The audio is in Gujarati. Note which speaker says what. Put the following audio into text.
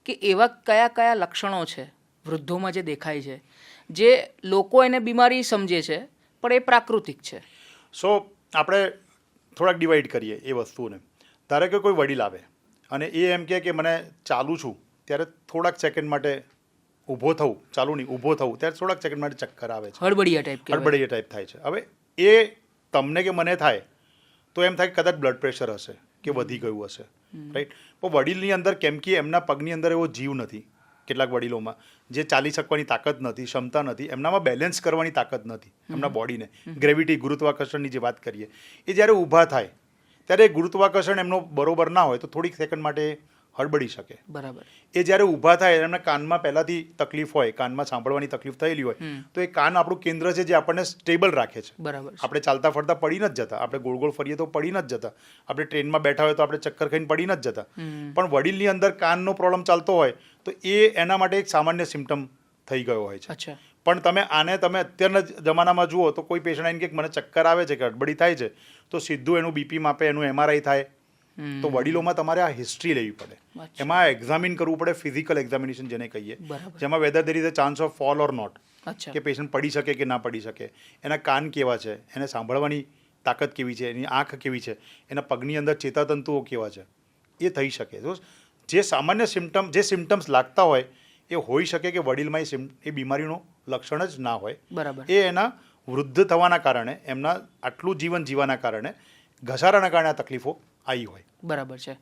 Speaker 1: કે એવા કયા કયા લક્ષણો છે વૃદ્ધોમાં જે દેખાય છે જે લોકો એને બીમારી સમજે છે પણ એ પ્રાકૃતિક છે?
Speaker 2: સો આપણે થોડાક ડિવાઈડ કરીએ એ વસ્તુને. ધારો કે કોઈ વડીલ આવે અને એ એમ કે મને ચાલું છું ત્યારે થોડાક સેકન્ડ માટે ઊભો થવું, ચાલુ નહીં ઊભો થવું, ત્યારે થોડાક સેકન્ડ માટે ચક્કર આવે છે,
Speaker 1: હળબડિયા ટાઈપ
Speaker 2: હળબડિયા ટાઈપ થાય છે. હવે એ તમને કે મને થાય તો એમ થાય કે કદાચ બ્લડ પ્રેશર હશે કે વધી ગયું હશે, રાઈટ. પણ વડીલની અંદર કેમ કે એમના પગની અંદર એવો જીવ નથી, કેટલાક વડીલોમાં જે ચાલી શકવાની તાકાત નથી, ક્ષમતા નથી, એમનામાં બેલેન્સ કરવાની તાકાત નથી એમના બોડીને. ગ્રેવિટી, ગુરુત્વાકર્ષણની જે વાત કરીએ, એ જ્યારે ઊભા થાય ત્યારે ગુરુત્વાકર્ષણ એમનો બરોબર ના હોય તો થોડીક સેકન્ડ માટે હળબડી શકે.
Speaker 1: બરાબર.
Speaker 2: એ જ્યારે ઊભા થાય એમના કાનમાં પહેલાંથી તકલીફ હોય, કાનમાં સાંભળવાની તકલીફ થયેલી હોય, તો એ કાન આપણું કેન્દ્ર છે જે આપણને સ્ટેબલ રાખે છે.
Speaker 1: બરાબર.
Speaker 2: આપણે ચાલતા ફરતા પડી નથી જતા, આપણે ગોળ ગોળ ફરીએ તો પડી નથી જતા, આપણે ટ્રેનમાં બેઠા હોય તો આપણે ચક્કર ખાઈને પડી નથી જતા. પણ વડીલની અંદર કાનનો પ્રોબ્લેમ ચાલતો હોય તો એ એના માટે એક સામાન્ય સિમ્ટમ થઈ ગયો હોય છે.
Speaker 1: અચ્છા.
Speaker 2: પણ તમે અત્યારના જમાનામાં જુઓ તો કોઈ પેશન્ટ આવીને કે મને ચક્કર આવે છે કે હડબડી થાય છે તો સીધું એનું બીપી માપે, એનું MRI થાય. તો વડીલોમાં તમારે આ હિસ્ટ્રી લેવી પડે, એમાં એક્ઝામિન કરવું પડે, ફિઝિકલ એક્ઝામિનેશન જેને કહીએ, જેમાં whether there is a chance of fall or not, કે પેશન્ટ પડી શકે કે ના પડી શકે, એના કાન કેવા છે, એને સાંભળવાની તાકાત કેવી છે, એની આંખ કેવી છે, એના પગની અંદર ચેતાતંતુઓ કેવા છે, એ થઈ શકે. તો જે સામાન્ય સિમ્ટમ્સ લાગતા હોય એ હોઈ શકે કે વડીલમાં એ બીમારીનું લક્ષણ જ ના હોય.
Speaker 1: બરાબર.
Speaker 2: એ એના વૃદ્ધ થવાના કારણે, એમના આટલું જીવન જીવવાના કારણે, ઘસારાના કારણે આ તકલીફો આવી હોય.
Speaker 1: બરાબર છે.